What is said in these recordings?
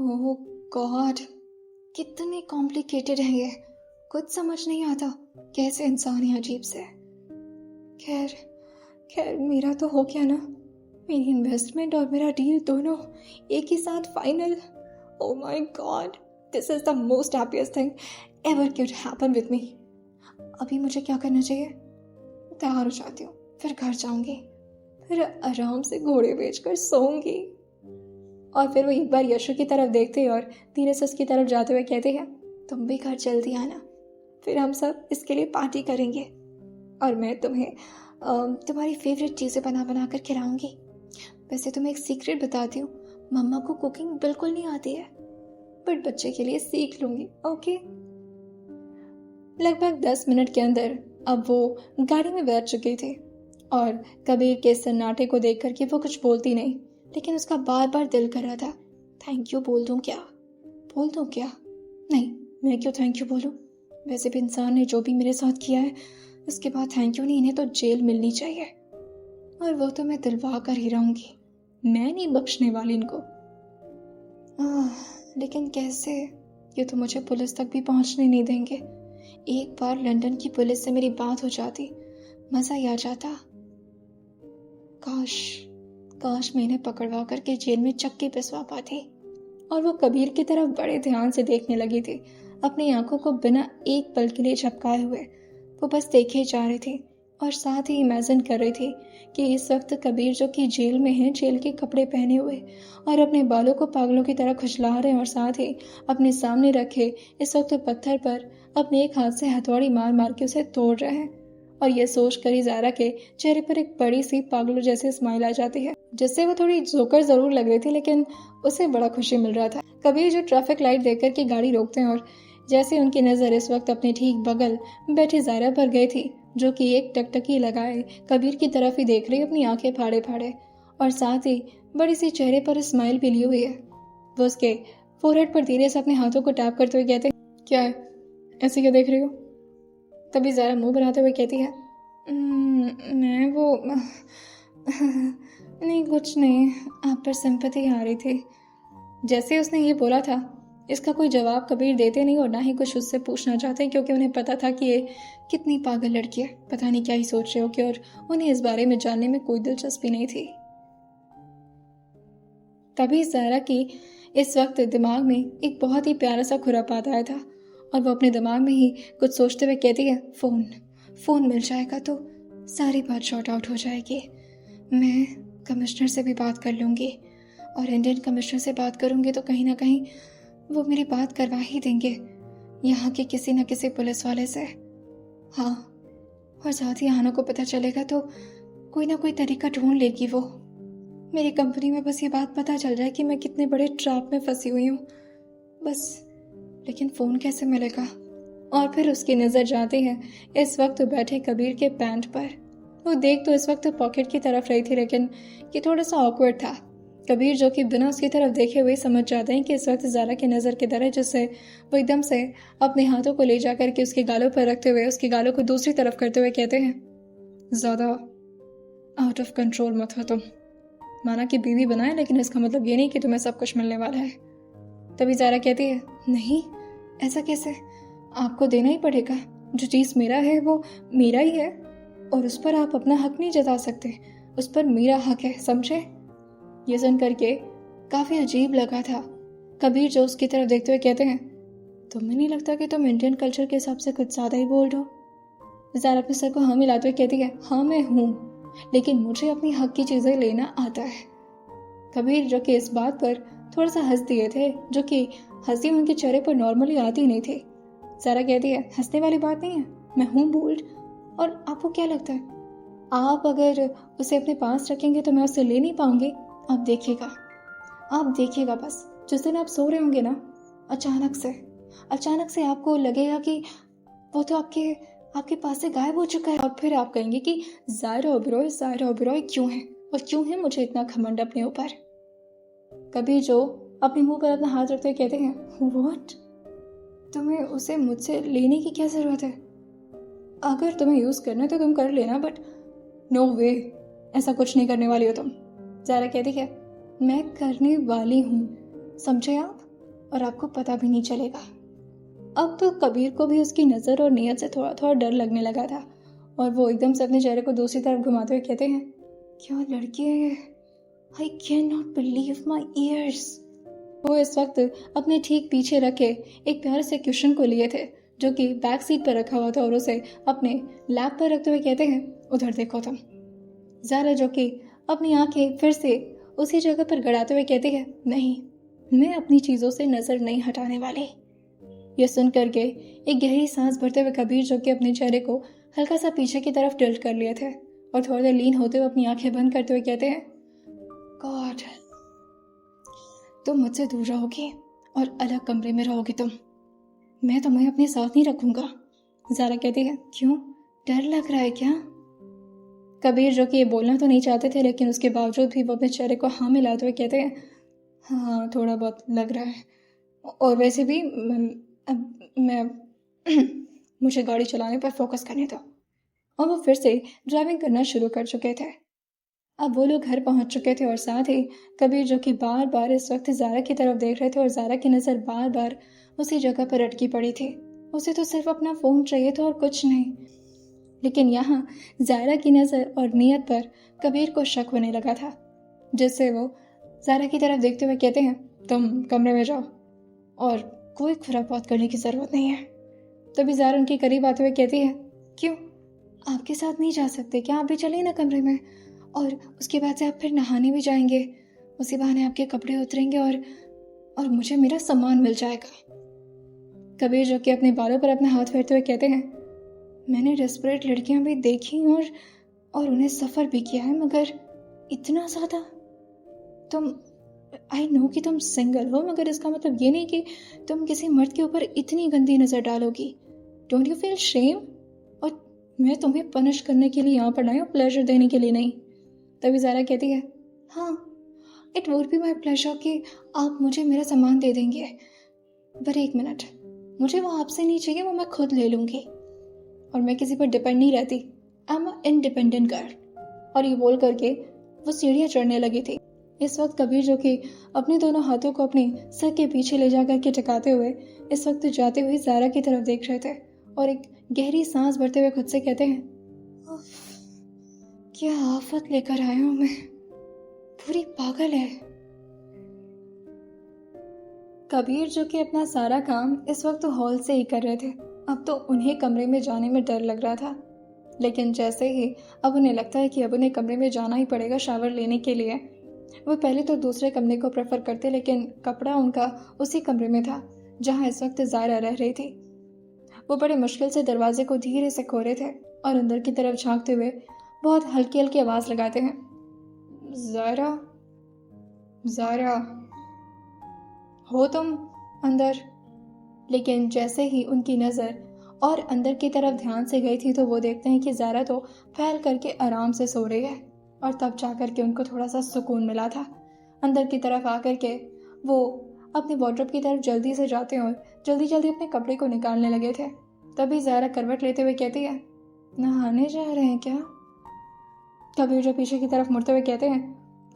ओह God, कितने complicated है ये। कुछ समझ नहीं आता कैसे इंसान है अजीब से। खैर खैर मेरा तो हो गया ना। मेरी इन्वेस्टमेंट और मेरा डील दोनों एक ही साथ final. Oh my God, this is the most happiest thing ever could happen with me. अभी मुझे क्या करना चाहिए? तैयार हो जाती हूँ, फिर घर जाऊंगी, फिर आराम से घोड़े बेचकर सोऊंगी। और फिर वो एक बार यशु की तरफ देखते और धीरे से उसकी तरफ जाते हुए कहते हैं, तुम भी घर जल्दी आना, फिर हम सब इसके लिए पार्टी करेंगे और मैं तुम्हें तुम्हारी फेवरेट चीज़ें बना बना कर खिलाऊंगी। वैसे तुम्हें एक सीक्रेट बताती हूँ, मम्मा को कुकिंग बिल्कुल नहीं आती है, बट बच्चे के लिए सीख लूंगी। ओके। लगभग 10 मिनट के अंदर अब वो गाड़ी में बैठ चुके थे और कबीर के सन्नाटे को देख करके वो कुछ बोलती नहीं, लेकिन उसका बार बार दिल कर रहा था, थैंक यू बोल दूं क्या? बोल दूं क्या? नहीं, मैं क्यों थैंक यू बोलूं? वैसे भी इंसान ने जो भी मेरे साथ किया है उसके बाद थैंक यू नहीं, इन्हें तो जेल मिलनी चाहिए और वो तो मैं दिलवा कर ही रहूंगी। मैं नहीं बख्शने वाली इनको। लेकिन कैसे? ये तो मुझे पुलिस तक भी पहुंचने नहीं देंगे। एक बार लंदन की पुलिस से मेरी बात हो जाती, मजा ही आ जाता। काश काश मैं इन्हें पकड़वा करके जेल में चक्की पिसवा पाती। और वो कबीर की तरफ बड़े ध्यान से देखने लगी थी, अपनी आंखों को बिना एक पल के लिए झपकाए हुए। वो बस देखे जा रही थी और साथ ही इमेजिन कर रही थी कि इस वक्त कबीर जो कि जेल में है, जेल के कपड़े पहने हुए और अपने बालों को पागलों की तरह खुजला रहे हैं और साथ ही अपने सामने रखे इस वक्त पत्थर पर अपने एक हाथ से हथौड़ी मार मार के उसे तोड़ रहे हैं। और यह सोच कर ही ज़ारा के चेहरे पर एक बड़ी सी पागलों जैसी स्माइल आ जाती है, जिससे वो थोड़ी जोकर जरूर लग रही थी, लेकिन उसे बड़ा खुशी मिल रहा था। कबीर जो ट्रैफिक लाइट देखकर के गाड़ी रोकते हैं और जैसे उनकी नज़र इस वक्त अपने ठीक बगल बैठी ज़ारा पर गई थी, जो कि एक टकटकी लगाए कबीर की तरफ ही देख रही, अपनी आंखें फाड़े फाड़े और साथ ही बड़ी सी चेहरे पर स्माइल भी ली हुई है। वो उसके फोरहेड पर धीरे से अपने हाथों को टैप करते हुए कहते, क्या है, ऐसे क्या देख रही हो? तभी ज़ारा मुंह बनाते हुए कहती है, मैं वो नहीं, कुछ नहीं, आप पर सिंपैथी आ रही थी। जैसे उसने ये बोला था, इसका कोई जवाब कबीर देते नहीं और ना ही कुछ उससे पूछना चाहते, क्योंकि उन्हें पता था कि ये कितनी पागल लड़की है, पता नहीं क्या ही सोच रहे हो कि, और उन्हें इस बारे में जानने में कोई दिलचस्पी नहीं थी। तभी ज़ारा की इस वक्त दिमाग में एक बहुत ही प्यारा सा खुरापात आया था और वो अपने दिमाग में ही कुछ सोचते हुए कहती है, फ़ोन मिल जाएगा तो सारी बात शॉर्ट आउट हो जाएगी। मैं कमिश्नर से भी बात कर लूँगी और इंडियन कमिश्नर से बात करूँगी तो कहीं ना कहीं वो मेरी बात करवा ही देंगे यहाँ के किसी न किसी पुलिस वाले से। हाँ, और साथ ही आना को पता चलेगा तो कोई ना कोई तरीका ढूंढ लेगी वो। मेरी कंपनी में बस ये बात पता चल जाए कि मैं कितने बड़े ट्रैप में फंसी हुई हूँ बस। लेकिन फ़ोन कैसे मिलेगा? और फिर उसकी नज़र जाती है इस वक्त बैठे कबीर के पैंट पर। वो देख तो इस वक्त पॉकेट की तरफ रही थी, लेकिन ये थोड़ा सा ऑकवर्ड था। कबीर जो कि बिना उसकी तरफ देखे हुए समझ जाते हैं कि इस वक्त ज़ारा की नज़र की तरह, जिससे वो एकदम से अपने हाथों को ले जाकर के उसके गालों पर रखते हुए उसके गालों को दूसरी तरफ करते हुए कहते हैं, ज़्यादा आउट ऑफ कंट्रोल मत हो तुम। माना कि बीवी बनाए, लेकिन इसका मतलब ये नहीं कि तुम्हें सब कुछ मिलने वाला है। तभी ज़ारा कहती है, नहीं, ऐसा कैसे? आपको देना ही पड़ेगा। जो चीज़ मेरा है वो मेरा ही है और उस पर आप अपना हक नहीं जता सकते। उस पर मेरा हक है, समझे? ये सुन करके काफ़ी अजीब लगा था। कबीर जो उसकी तरफ देखते हुए कहते हैं, तुम्हें नहीं लगता कि तुम इंडियन कल्चर के हिसाब से कुछ ज़्यादा ही बोल रहे हो? ज़ारा अपने सर को हाँ मिलाते हुए कहती है, हाँ मैं हूँ, लेकिन मुझे अपनी हक की चीज़ें लेना आता है। कबीर जो कि इस बात पर थोड़ा सा हंस दिए थे, जो कि हंसी उनके चेहरे पर नॉर्मली आती नहीं थी। ज़ारा कहती है, हंसने वाली बात नहीं है, मैं हूँ बोल्ड। और आपको क्या लगता है, आप अगर उसे अपने पास रखेंगे तो मैं उसे ले नहीं पाऊंगी? आप देखिएगा बस, जिस दिन आप सो रहे होंगे ना, अचानक से आपको लगेगा कि वो तो आपके पास से गायब हो चुका है और फिर आप कहेंगे कि ज़ायरा ओबेरॉय क्यों है, और क्यों है मुझे इतना घमंड अपने ऊपर। कभी जो अपने मुंह पर अपना हाथ रखते हुए कहते हैं, व्हाट? तुम्हें उसे मुझसे लेने की क्या ज़रूरत है? अगर तुम्हें यूज़ करना है तो तुम कर लेना, बट नो वे, ऐसा कुछ नहीं करने वाली हो तुम। ज़ारा कहती है, मैं करने वाली हूँ, समझे आप? और आपको पता भी नहीं चलेगा। अब तो कबीर को भी उसकी नज़र और नीयत से थोड़ा थोड़ा डर लगने लगा था और वो एकदम से अपने चेहरे को दूसरी तरफ घुमाते हुए कहते हैं, क्या लड़की है ये? I can not believe my years. वो इस वक्त अपने ठीक पीछे रखे एक प्यारे से क्वेश्चन को लिए थे जो कि बैक सीट पर रखा हुआ था और उसे अपने लैप पर रखते हुए कहते हैं, उधर देखो तुम। ज़ारा जो कि अपनी आंखें फिर से उसी जगह पर गड़ाते हुए कहती है, नहीं, मैं अपनी चीज़ों से नज़र नहीं हटाने वाली। यह सुन करके एक गहरी सांस भरते हुए कबीर जो कि अपने चेहरे को हल्का सा पीछे की तरफ टिल्ट कर लिए थे और थोड़ी देर लीन होते हुए अपनी आंखें बंद करते हुए कहते हैं, गॉड, तुम मुझसे दूर रहोगी और अलग कमरे में रहोगी तुम, मैं तुम्हें अपने साथ नहीं रखूंगा। ज़ारा कहती है, क्यों, डर लग रहा है क्या? कबीर जो कि ये बोलना तो नहीं चाहते थे लेकिन उसके बावजूद भी वो अपने चेहरे को हाँ मिलाते हुए कहते हैं, हाँ थोड़ा बहुत लग रहा है, और वैसे भी मैं मुझे गाड़ी चलाने पर फोकस करने दो। और वो फिर से ड्राइविंग करना शुरू कर चुके थे। अब वो लोग घर पहुंच चुके थे और साथ ही कबीर जो कि बार बार इस वक्त ज़ारा की तरफ देख रहे थे और ज़ारा की नज़र बार बार उसी जगह पर अटकी पड़ी थी। उसे तो सिर्फ अपना फ़ोन चाहिए था और कुछ नहीं, लेकिन यहाँ ज़ारा की नज़र और नीयत पर कबीर को शक होने लगा था, जिससे वो ज़ारा की तरफ देखते हुए कहते हैं, तुम कमरे में जाओ और कोई खुरापात करने की ज़रूरत नहीं है। तभी ज़ारा उनके करीब आते हुए कहती है, क्यों, आपके साथ नहीं जा सकते क्या? आप भी चलिए ना कमरे में, और उसके बाद से आप फिर नहाने भी जाएंगे, उसी बहाने आपके कपड़े उतरेंगे और मुझे मेरा सामान मिल जाएगा। कबीर जो कि अपने बालों पर अपना हाथ फेरते हुए कहते हैं, मैंने डेस्परेट लड़कियां भी देखी और उन्हें सफ़र भी किया है, मगर इतना ज़्यादा तुम, आई नो कि तुम सिंगल हो, मगर इसका मतलब ये नहीं कि तुम किसी मर्द के ऊपर इतनी गंदी नज़र डालोगी। Don't you feel shame? और मैं तुम्हें पनिश करने के लिए यहाँ पर आई हूँ, प्लेजर देने के लिए नहीं। तभी ज़ारा कहती है, हाँ, it would be my pleasure कि आप मुझे मेरा सामान दे देंगे, पर एक मिनट, मुझे वो आपसे नहीं चाहिए, वो मैं खुद ले लूँगी, और मैं किसी पर डिपेंड नहीं रहती। I am independent girl. और ये बोल करके वो सीढ़ियाँ चढ़ने लगी थी। इस वक्त कबीर जो कि अपने दोनों हाथों को अपने सर के पीछे ले जा करके टिकाते हुए इस वक्त जाते हुए ज़ारा की तरफ देख रहे थे और एक गहरी सांस भरते हुए खुद से कहते हैं, क्या आफत लेकर आया हूं मैं, पूरी पागल है। कबीर जो कि अपना सारा काम इस वक्त हॉल से ही कर रहे थे। अब तो उन्हें कमरे में जाने में डर लग रहा था, लेकिन जैसे ही अब उन्हें लगता है कि अब उन्हें कमरे में जाना ही पड़ेगा शावर लेने के लिए, वो पहले तो दूसरे कमरे को प्रेफर करते, लेकिन कपड़ा उनका उसी कमरे में था जहां इस वक्त ज़ारा रह रही थी। वो बड़े मुश्किल से दरवाजे को धीरे से खोले थे और अंदर की तरफ झांकते हुए बहुत हल्की हल्की आवाज़ लगाते हैं, ज़ारा, ज़ारा, हो तुम अंदर? लेकिन जैसे ही उनकी नज़र और अंदर की तरफ ध्यान से गई थी तो वो देखते हैं कि ज़ारा तो फैल करके आराम से सो रही है, और तब जाकर के उनको थोड़ा सा सुकून मिला था। अंदर की तरफ आकर के वो अपने वार्डरोब की तरफ जल्दी से जाते हैं और जल्दी जल्दी अपने कपड़े को निकालने लगे थे। तभी ज़ारा करवट लेते हुए कहती है, नहाने जा रहे हैं क्या? कबीर जो पीछे की तरफ मुड़ते हुए कहते हैं,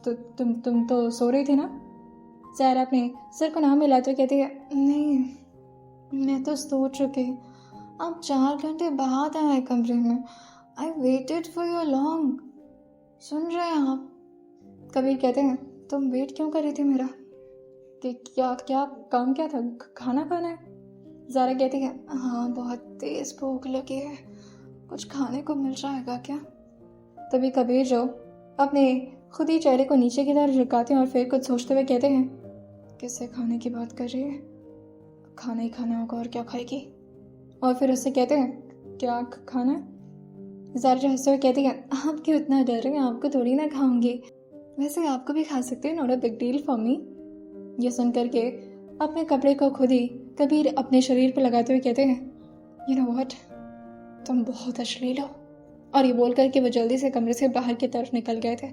तो तुम तो सो रही थी ना? ज़ारा अपने सिर को ना मिलाते हुए कहती है, नहीं, मैं तो सो चुकी, आप 4 घंटे बाद आए कमरे में, I waited for your long. सुन रहे हैं आप? कबीर कहते हैं, तुम वेट क्यों कर रही थी मेरा? कि क्या क्या काम क्या था, खाना खाना है? ज़ारा कहती है, हाँ, बहुत तेज़ भूख लगी है, कुछ खाने को मिल जाएगा क्या? तभी कबीर जो अपने खुद ही चेहरे को नीचे की तरफ झुकाते हैं और फिर कुछ सोचते हुए कहते हैं, किससे खाने की बात कर रही है? खाना ही खाना होगा, और क्या खाएगी? और फिर उससे कहते हैं, क्या खाना है? ज़ारा जो हंसते हुए कहती है, आप क्यों इतना डर रहे हैं, आपको थोड़ी ना खाऊंगी, वैसे आपको भी खा सकते हैं, not a big deal for me. ये सुन करके अपने कपड़े को खुद ही कबीर अपने शरीर पर लगाते हुए कहते हैं, यू नो व्हाट, तुम बहुत अश्लील हो। और ये बोल करके वो जल्दी से कमरे से बाहर की तरफ निकल गए थे।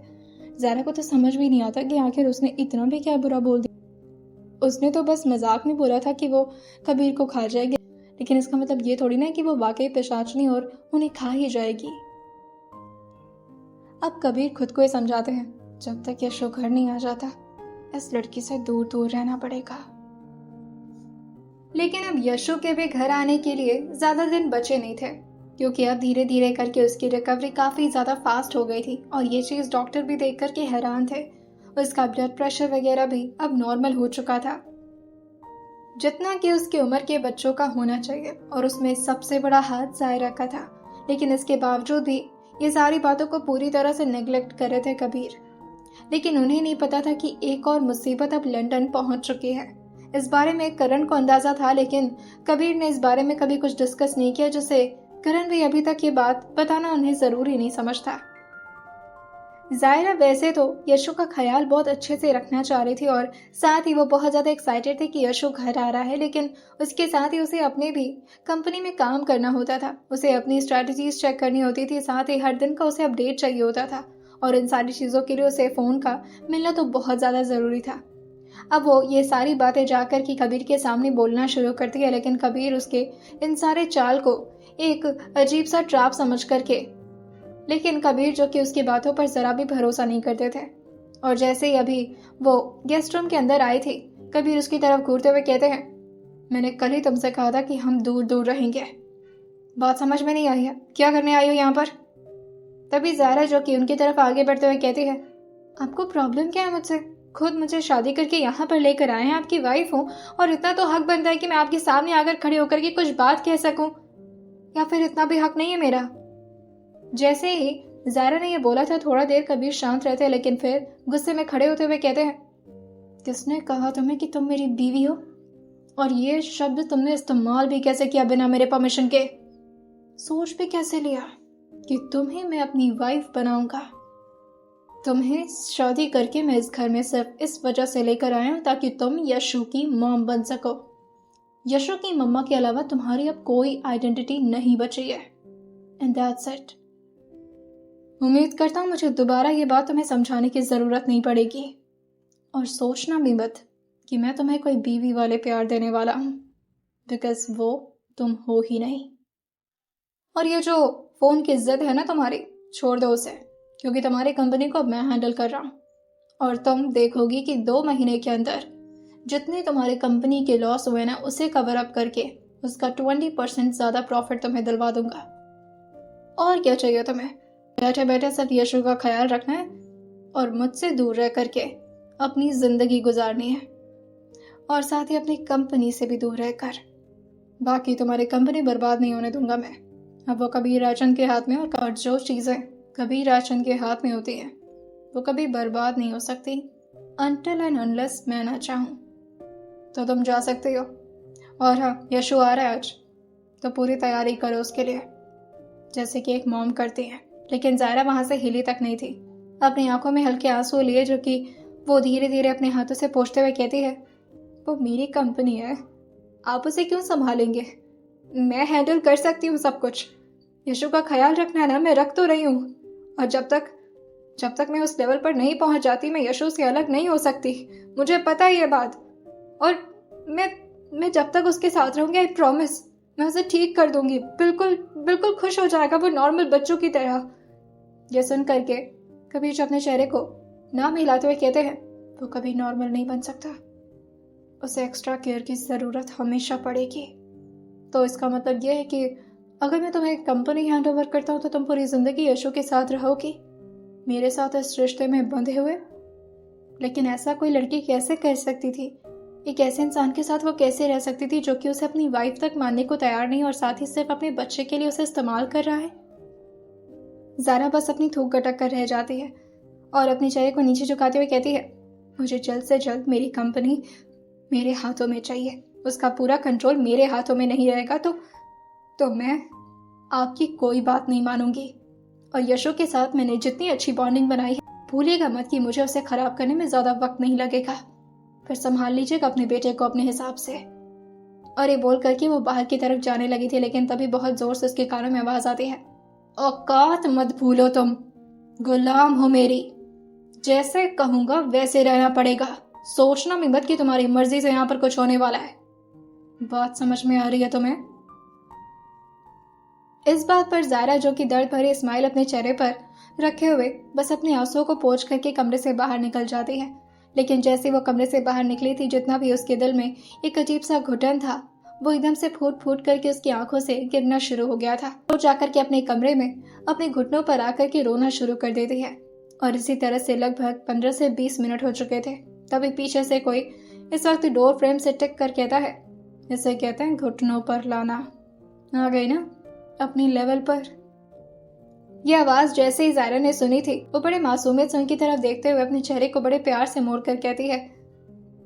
ज़ारा को तो समझ भी नहीं आता कि आखिर उसने इतना भी क्या बुरा बोल दिया। उसने तो बस मजाक में बोला था कि वो कबीर को खा जाएगी, लेकिन इसका मतलब ये थोड़ी ना कि वो वाकई पिशाचनी और उन्हें खा ही जाएगी। अब कबीर खुद को ही समझाते हैं, जब तक यशो घर नहीं आ जाता इस लड़की से दूर दूर रहना पड़ेगा। लेकिन अब यशु के भी घर आने के लिए ज्यादा दिन बचे नहीं थे, क्योंकि अब धीरे धीरे करके उसकी रिकवरी काफी ज्यादा फास्ट हो गई थी और ये चीज डॉक्टर भी देख करके हैरान थे। उसका ब्लड प्रेशर वगैरह भी अब नॉर्मल हो चुका था, जितना कि उसकी उम्र के बच्चों का होना चाहिए, और उसमें सबसे बड़ा हाथ जायरा का था। लेकिन इसके बावजूद भी ये सारी बातों को पूरी तरह से नेग्लेक्ट कर रहे थे कबीर। लेकिन उन्हें नहीं पता था कि एक और मुसीबत अब लंदन पहुंच चुकी है। इस बारे में करण को अंदाजा था, लेकिन कबीर ने इस बारे में कभी कुछ डिस्कस नहीं किया, जिससे करण भी अभी तक ये बात बताना उन्हें जरूरी नहीं समझता। जायरा वैसे तो यशु का ख्याल बहुत अच्छे से रखना चाह रही थी और साथ ही वो बहुत ज्यादा एक्साइटेड थी कि यशु घर आ रहा है, लेकिन उसके साथ ही उसे अपने भी कंपनी में काम करना होता था। उसे अपनी स्ट्रेटजीज चेक करनी होती थी, साथ ही हर दिन का उसे अपडेट चाहिए होता था, और इन सारी चीजों के लिए उसे फोन का मिलना तो बहुत ज्यादा जरूरी था। अब वो ये सारी बातें जाकर कि कबीर के सामने बोलना शुरू करती है, लेकिन कबीर उसके इन सारे चाल को एक अजीब सा ट्रैप समझ करके, लेकिन कबीर जो कि उसकी बातों पर जरा भी भरोसा नहीं करते थे। और जैसे ही अभी वो गेस्ट रूम के अंदर आई थी, कबीर उसकी तरफ घूरते हुए कहते हैं, मैंने कल ही तुमसे कहा था कि हम दूर दूर रहेंगे। बात समझ में नहीं आई है, क्या करने आई हो यहाँ पर? तभी जायरा जो कि उनकी तरफ आगे बढ़ते हुए कहती है, आपको प्रॉब्लम क्या है मुझसे? खुद मुझे शादी करके यहाँ पर लेकर आए हैं, आपकी वाइफ हूँ, और इतना तो हक बनता है कि मैं आपके सामने आकर खड़े होकर के कुछ बात कह सकूं, या फिर इतना भी हक नहीं है मेरा? जैसे ही जायरा ने यह बोला था, थोड़ा देर कबीर शांत रहते, लेकिन फिर गुस्से में खड़े होते हुए कहते हैं, किसने कहा तुम्हें कि तुम मेरी बीवी हो? और ये शब्द तुमने इस्तेमाल भी कैसे किया बिना मेरे परमिशन के? सोच भी कैसे लिया कि तुम्हें मैं अपनी वाइफ बनाऊंगा? तुम्हें शादी करके मैं इस घर में सिर्फ इस वजह से लेकर आया हूं ताकि तुम यशु की मॉम बन सको। यशु की मम्मा के अलावा तुम्हारी अब कोई आइडेंटिटी नहीं बची है, एंड दैट्स इट। उम्मीद करता हूं मुझे दोबारा ये बात तुम्हें समझाने की जरूरत नहीं पड़ेगी, और सोचना भी मत कि मैं तुम्हें कोई बीवी वाले प्यार देने वाला हूं, बिकॉज वो तुम हो ही नहीं। और ये जो फोन की जिद है ना तुम्हारी, छोड़ दो उसे, क्योंकि तुम्हारी कंपनी को अब मैं हैंडल कर रहा हूं, और तुम देखोगी कि 2 महीने के अंदर जितने तुम्हारी कंपनी के लॉस हुए ना, उसे कवर अप करके उसका 20% ज्यादा प्रॉफिट तुम्हें दिलवा दूंगा। और क्या चाहिए तुम्हें? बैठे बैठे सब यशु का ख्याल रखना है और मुझसे दूर रह करके अपनी जिंदगी गुजारनी है, और साथ ही अपनी कंपनी से भी दूर रहकर। बाकी तुम्हारी कंपनी बर्बाद नहीं होने दूंगा मैं। अब वो कबीर राजन के हाथ में, और जो चीजें कबीर राजन के हाथ में होती हैं वो कभी बर्बाद नहीं हो सकती, अनटिल एंड अनलेस मैं ना चाहूं। तो तुम जा सकती हो। और हाँ, यशु आ रहा है आज, तो पूरी तैयारी करो उसके लिए, जैसे कि एक मॉम करती है। लेकिन जायरा वहां से हिली तक नहीं थी। अपनी आंखों में हल्के आंसू लिए, जो कि वो धीरे धीरे अपने हाथों से पोंछते हुए कहती है, वो मेरी कंपनी है, आप उसे क्यों संभालेंगे? मैं हैंडल कर सकती हूँ सब कुछ। यशु का ख्याल रखना है ना, मैं रख तो रही हूँ, और जब तक मैं उस लेवल पर नहीं पहुंच जाती, मैं यशु से अलग नहीं हो सकती। मुझे पता है ये बात, और मैं जब तक उसके साथ रहूंगी, आई प्रॉमिस, मैं उसे ठीक कर दूंगी, बिल्कुल बिल्कुल खुश हो जाएगा वो नॉर्मल बच्चों की तरह। यह सुन करके कबीर अपने चेहरे को नाम हिलाते हुए कहते हैं, वो कभी नॉर्मल नहीं बन सकता, उसे एक्स्ट्रा केयर की जरूरत हमेशा पड़ेगी। तो इसका मतलब यह है कि अगर मैं तुम्हें कंपनी हैंड ओवर करता हूँ तो तुम पूरी जिंदगी यशु के साथ रहोगी, मेरे साथ इस रिश्ते में बंधे हुए। लेकिन ऐसा कोई लड़की कैसे कर सकती थी? एक ऐसे इंसान के साथ वो कैसे रह सकती थी जो कि उसे अपनी वाइफ तक मानने को तैयार नहीं, और साथ ही सिर्फ अपने बच्चे के लिए उसे इस्तेमाल कर रहा है? जारा बस अपनी थूक गटक कर रह जाती है और अपने चेहरे को नीचे झुकाते हुए कहती है, मुझे जल्द से जल्द मेरी कंपनी मेरे हाथों में चाहिए, उसका पूरा कंट्रोल मेरे हाथों में नहीं रहेगा तो मैं आपकी कोई बात नहीं मानूंगी। और यशु के साथ मैंने जितनी अच्छी बॉन्डिंग बनाई है, भूलिएगा मत कि मुझे उसे खराब करने में ज्यादा वक्त नहीं लगेगा। फिर संभाल लीजिएगा अपने बेटे को अपने हिसाब से। और ये बोल करके वो बाहर की तरफ जाने लगी थी, लेकिन तभी बहुत जोर से उसके कानों में आवाज आती है, औकात मत भूलो, तुम गुलाम हो मेरी, जैसे कहूंगा वैसे रहना पड़ेगा, सोचना भी मत कि तुम्हारी मर्जी से यहाँ पर कुछ होने वाला है। बात समझ में आ रही है तुम्हें? इस बात पर जायरा, जो कि दर्द भरी स्माइल अपने चेहरे पर रखे हुए बस अपने आंसुओं को पोंछ करके कमरे से बाहर निकल जाती है। लेकिन जैसे वो कमरे से बाहर निकली थी, जितना भी उसके दिल में एक अजीब सा घुटन था वो एकदम से फूट फूट करके उसकी आंखों से गिरना शुरू हो गया था। वो जाकर के अपने कमरे में अपने घुटनों पर आकर के रोना शुरू कर देती है और इसी तरह से लगभग 15 से 20 मिनट हो चुके थे। तभी पीछे से कोई इस वक्त डोर फ्रेम से टिक कर कहता है, इसे कहते हैं घुटनों पर लाना। आ गई ना अपनी लेवल पर। यह आवाज जैसे ही ज़ायरा ने सुनी थी, वो बड़े मासूमियत से उनकी तरफ देखते हुए अपने चेहरे को बड़े प्यार से मोड़ कर कहती है,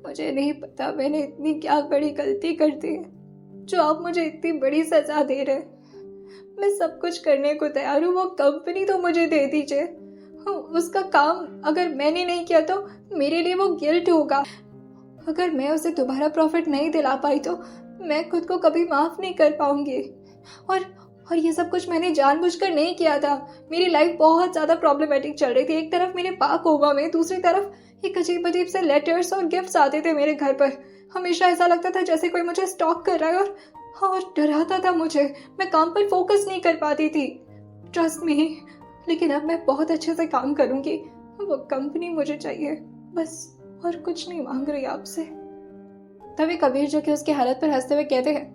मुझे नहीं पता मैंने इतनी क्या बड़ी गलती कर दी है जो आप मुझे इतनी बड़ी सजा दे रहे। मैं सब कुछ करने को तैयार हूँ, वो कंपनी तो मुझे दे दीजिए। उसका काम अगर मैंने नहीं किया तो मेरे लिए वो गिल्ट होगा। अगर मैं उसे दोबारा प्रॉफिट नहीं दिला पाई तो मैं खुद को कभी माफ नहीं कर पाऊंगी। और ये सब कुछ मैंने जानबूझकर नहीं किया था। मेरी लाइफ बहुत ज़्यादा प्रॉब्लमेटिक चल रही थी। एक तरफ मेरे पा कोमा में, दूसरी तरफ एक अजीब अजीब से लेटर्स और गिफ्ट्स आते थे मेरे घर पर। हमेशा ऐसा लगता था जैसे कोई मुझे स्टॉक कर रहा है और डराता था मुझे। मैं काम पर फोकस नहीं कर पाती थी, ट्रस्ट मी। लेकिन अब मैं बहुत अच्छे से काम करूंगी। वो कंपनी मुझे चाहिए बस, और कुछ नहीं मांग रही आपसे। तभी कबीर जो कि उसकी हालत पर हंसते हुए कहते हैं,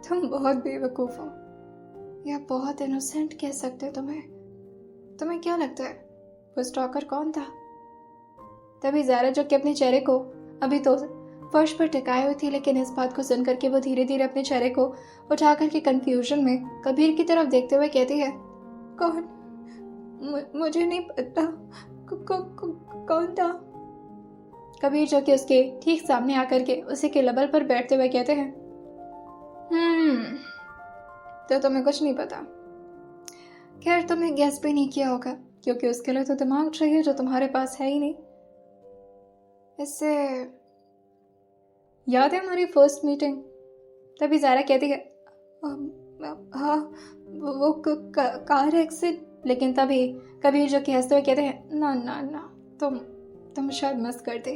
तुम बहुत बेवकूफ हो या बहुत इनोसेंट कह सकते हो। तुम्हें क्या लगता है वो स्टॉकर कौन था? तभी ज़ायरा जो कि अपने चेहरे को अभी तो फर्श पर टिकाए हुई थी, लेकिन इस बात को सुनकर के वो धीरे धीरे अपने चेहरे को उठा करके कंफ्यूजन में कबीर की तरफ देखते हुए कहती है, कौन? मुझे नहीं पता कौन था। कबीर जो कि उसके ठीक सामने आकर के उसी के लेवल पर बैठते हुए कहते हैं, तो तुम्हें कुछ नहीं पता। खैर तुमने गैस भी नहीं किया होगा, क्योंकि उसके लिए तो दिमाग चाहिए जो तुम्हारे पास है ही नहीं। इससे याद है हमारी फर्स्ट मीटिंग? तभी ज़ायरा कहती है, हाँ वो कार एक्सीडेंट। लेकिन तभी कबीर जो कि हंसते हुए कहते हैं, ना ना ना, तुम शायद मस्त करते।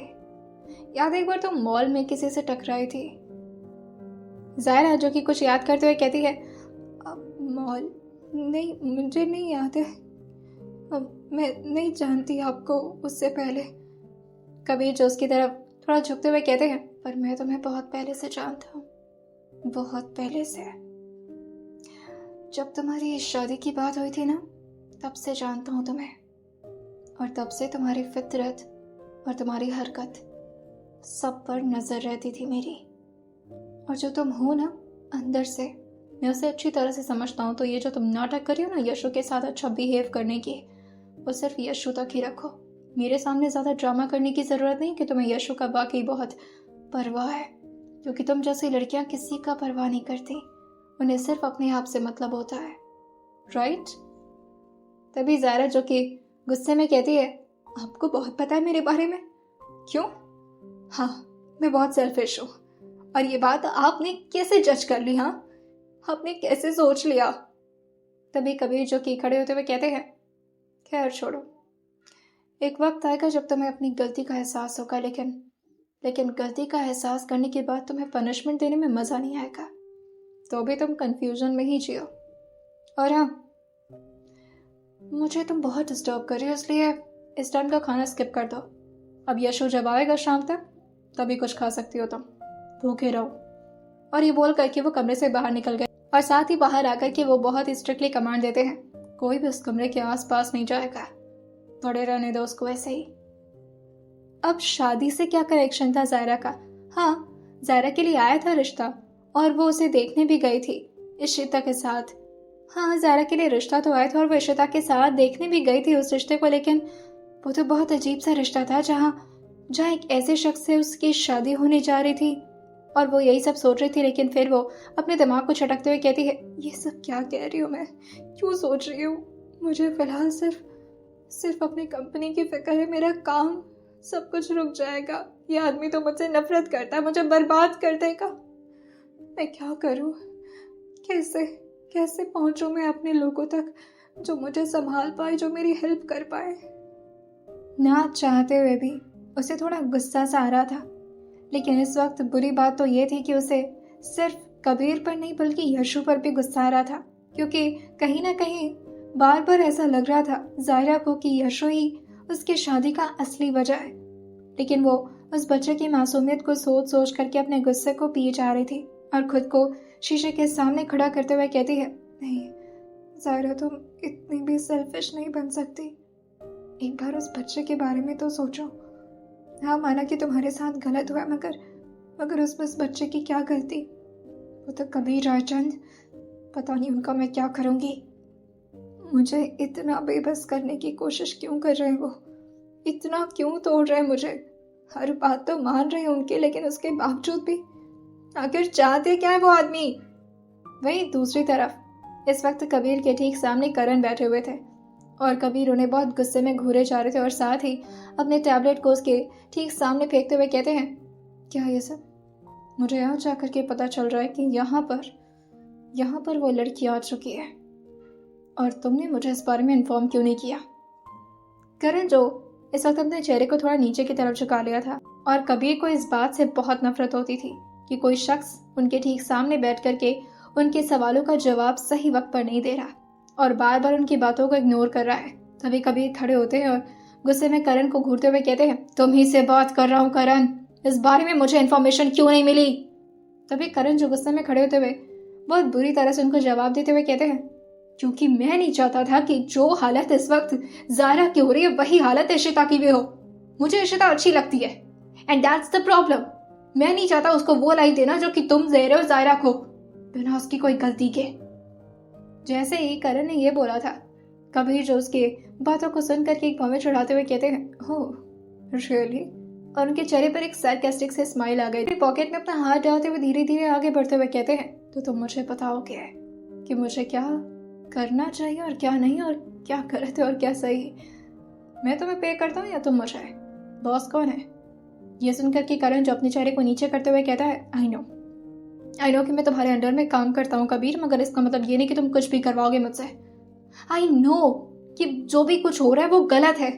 याद एक बार तुम मॉल में किसी से टकराई थी। ज़ायरा जो कि कुछ याद करते हुए कहती है, मॉल? नहीं, मुझे नहीं याद है। मैं नहीं जानती आपको उससे पहले। कबीर जो उसकी तरफ थोड़ा झुकते हुए कहते हैं, पर मैं तुम्हें बहुत पहले से जानता हूँ, बहुत पहले से। जब तुम्हारी शादी की बात हुई थी ना, तब से जानता हूँ तुम्हें। और तब से तुम्हारी फितरत और तुम्हारी हरकत सब पर नजर रहती थी मेरी। और जो तुम हो ना अंदर से, मैं उसे अच्छी तरह से समझता हूँ। तो ये जो तुम नाटक कर रही हो ना यशु के साथ अच्छा बिहेव करने की, वो सिर्फ यशु तक ही रखो। मेरे सामने ज़्यादा ड्रामा करने की ज़रूरत नहीं कि तुम्हें यशु का वाकई बहुत परवाह है, क्योंकि तुम जैसी लड़कियाँ किसी का परवाह नहीं करती। उन्हें सिर्फ अपने आप से मतलब होता है, राइट? तभी ज़ायरा जो कि गुस्से में कहती है, आपको बहुत पता है मेरे बारे में। क्यों? हाँ, मैं बहुत सेल्फिश हूँ। और ये बात आपने कैसे जज कर ली? हाँ, आपने कैसे सोच लिया? तभी कबीर जो कि खड़े होते हुए कहते हैं, खैर छोड़ो, एक वक्त आएगा जब तुम्हें अपनी गलती का एहसास होगा, लेकिन गलती का एहसास करने के बाद तुम्हें पनिशमेंट देने में मज़ा नहीं आएगा। तो भी तुम कंफ्यूजन में ही जियो। और हाँ, मुझे तुम बहुत डिस्टर्ब कर रही हो, इसलिए इस टाइम का खाना स्किप कर दो। अब यशु जब आएगा शाम तक तभी कुछ खा सकती हो तुम, भूखे रहो। और ये बोल करके वो कमरे से बाहर निकल गए और साथ ही बाहर आकर के वो बहुत ही स्ट्रिक्टली कमांड देते हैं, कोई भी उस कमरे के आसपास नहीं जाएगा, पड़े रहने दो उसको ऐसे ही। अब शादी से क्या कनेक्शन था ज़ायरा का? हाँ, ज़ायरा के लिए आया था रिश्ता और वो उसे देखने भी गई थी इशिता के साथ। हाँ, ज़ायरा के लिए रिश्ता तो आया था और वो इशिता के साथ देखने भी गई थी उस रिश्ते को, लेकिन वो तो बहुत अजीब सा रिश्ता था जहाँ एक ऐसे शख्स से उसकी शादी होने जा रही थी और वो यही सब सोच रही थी। लेकिन फिर वो अपने दिमाग को झटकते हुए कहती है, ये सब क्या कह रही हूँ मैं, क्यों सोच रही हूँ? मुझे फिलहाल सिर्फ अपनी कंपनी की फिक्र है, मेरा काम सब कुछ रुक जाएगा। ये आदमी तो मुझसे नफरत करता है, मुझे बर्बाद कर देगा। मैं क्या करूँ? कैसे पहुँचूँ मैं अपने लोगों तक जो मुझे संभाल पाए, जो मेरी हेल्प कर पाए? ना चाहते हुए भी उसे थोड़ा गुस्सा सा आ रहा था, लेकिन इस वक्त बुरी बात तो ये थी कि उसे सिर्फ कबीर पर नहीं बल्कि यशु पर भी गुस्सा आ रहा था, क्योंकि कहीं ना कहीं बार बार ऐसा लग रहा था ज़ायरा को कि यशु ही उसकी शादी का असली वजह है। लेकिन वो उस बच्चे की मासूमियत को सोच सोच करके अपने गुस्से को पी जा रही थी और खुद को शीशे के सामने खड़ा करते हुए कहती है, नहीं ज़ायरा, तुम इतनी भी सेल्फिश नहीं बन सकती। एक बार उस बच्चे के बारे में तो सोचो। हाँ, माना कि तुम्हारे साथ गलत हुआ, मगर उस बच्चे की क्या गलती? वो तो कबीर रायचंद, पता नहीं उनका मैं क्या करूँगी। मुझे इतना बेबस करने की कोशिश क्यों कर रहे हैं वो? इतना क्यों तोड़ रहे हैं मुझे? हर बात तो मान रहे हैं उनके, लेकिन उसके बावजूद भी आखिर चाहते क्या है वो आदमी? वहीं दूसरी तरफ इस वक्त कबीर के ठीक सामने करण बैठे हुए थे और कबीर उन्हें बहुत गुस्से में घूरे जा रहे थे और साथ ही अपने टैबलेट को उसके ठीक सामने फेंकते हुए कहते हैं, क्या ये सब? मुझे यहाँ जाकर के पता चल रहा है कि यहाँ पर वो लड़की आ चुकी है और तुमने मुझे इस बारे में इन्फॉर्म क्यों नहीं किया? करण जो इस वक्त अपने चेहरे को थोड़ा नीचे की तरफ झुका लिया था और कबीर को इस बात से बहुत नफरत होती थी कि कोई शख्स उनके ठीक सामने बैठ करके उनके सवालों का जवाब सही वक्त पर नहीं दे रहा और बार बार उनकी बातों को इग्नोर कर रहा है। तभी कबीर खड़े होते हैं और गुस्से में करण को घूरते हुए कहते हैं, तुम ही से बात कर रहा हूँ करण, इस बारे में मुझे इन्फॉर्मेशन क्यों नहीं मिली? तभी करण जो गुस्से में खड़े होते हुए बहुत बुरी तरह से उनको जवाब देते हुए कहते हैं, क्योंकि मैं नहीं चाहता था कि जो हालत इस वक्त ज़ायरा की हो रही है वही हालत इशिता की भी हो। मुझे इशिता अच्छी लगती है एंड दैट्स द प्रॉब्लम। मैं नहीं चाहता उसको वो लाइफ देना जो कि तुम दे रहे हो ज़ायरा को, बिना उसकी कोई गलती के। जैसे ही करण ने ये बोला था, कबीर जो उसके बातों को सुन करके एक भौं चढ़ाते हुए कहते हैं, ओह रियली? और उनके चेहरे पर एक सार्कास्टिक से स्माइल आ गई। पॉकेट में अपना हाथ डालते हुए धीरे धीरे आगे बढ़ते हुए कहते हैं, तो तुम मुझे बताओगे कि मुझे क्या करना चाहिए और क्या नहीं, और क्या गलत है और क्या सही? मैं तुम्हें पे करता हूँ या तुम मुझे? बॉस कौन है? ये सुनकर के करण जो अपने चेहरे को नीचे करते हुए कहता है, आई नो कि मैं तुम्हारे अंडर में काम करता हूँ कबीर, मगर इसका मतलब ये नहीं कि तुम कुछ भी करवाओगे मुझसे। आई नो कि जो भी कुछ हो रहा है वो गलत है।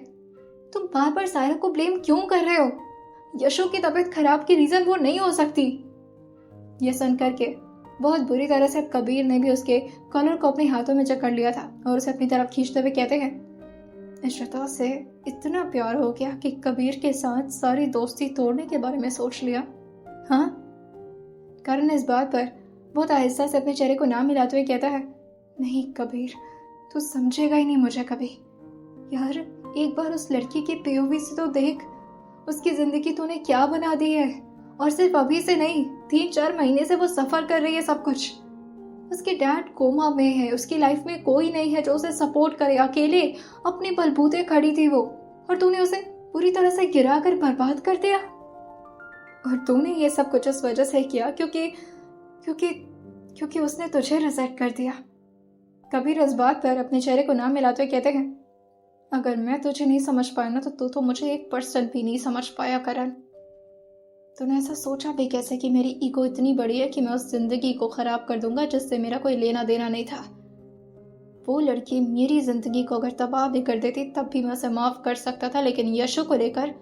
तुम बार बार ज़ायरा को ब्लेम क्यों कर रहे हो? यशु की तबीयत खराब की रीजन वो नहीं हो सकती। ये सुन करके बहुत बुरी तरह से कबीर ने भी उसके कॉलर को अपने हाथों में जकड़ लिया था और उसे अपनी तरफ खींचते हुए कहते हैं, इशिता से इतना प्यार हो गया कि कबीर के साथ सारी दोस्ती तोड़ने के बारे में सोच लिया? हाँ? करण इस बात पर बहुत आहिस्ता से अपने चेहरे को ना मिलाते हुए कहता है, नहीं कबीर, तू समझेगा ही नहीं मुझे कभी। यार एक बार उस लड़की की पीओवी से तो देख, उसकी जिंदगी तूने क्या बना दी है। और सिर्फ अभी से नहीं, 3-4 महीने से वो सफर कर रही है सब कुछ। उसके डैड कोमा में है, उसकी लाइफ में कोई नहीं है जो उसे सपोर्ट करे। अकेले अपने बलबूते खड़ी थी वो, और तूने उसे पूरी तरह से गिरा कर बर्बाद कर दिया। और तूने ये सब कुछ इस वजह से किया क्योंकि उसने तुझे रिजेक्ट कर दिया। कबीर इस बात पर अपने चेहरे को ना मिलाते हुए कहते हैं, अगर मैं तुझे नहीं समझ पाया ना तो तू मुझे 1% भी नहीं समझ पाया करण। तूने ऐसा सोचा भी कैसे कि मेरी ईगो इतनी बड़ी है कि मैं उस जिंदगी को खराब कर दूंगा जिससे मेरा कोई लेना देना नहीं था। वो लड़की मेरी जिंदगी को अगर तबाह भी कर देती तब भी मैं उसे माफ कर सकता था, लेकिन यशु को लेकर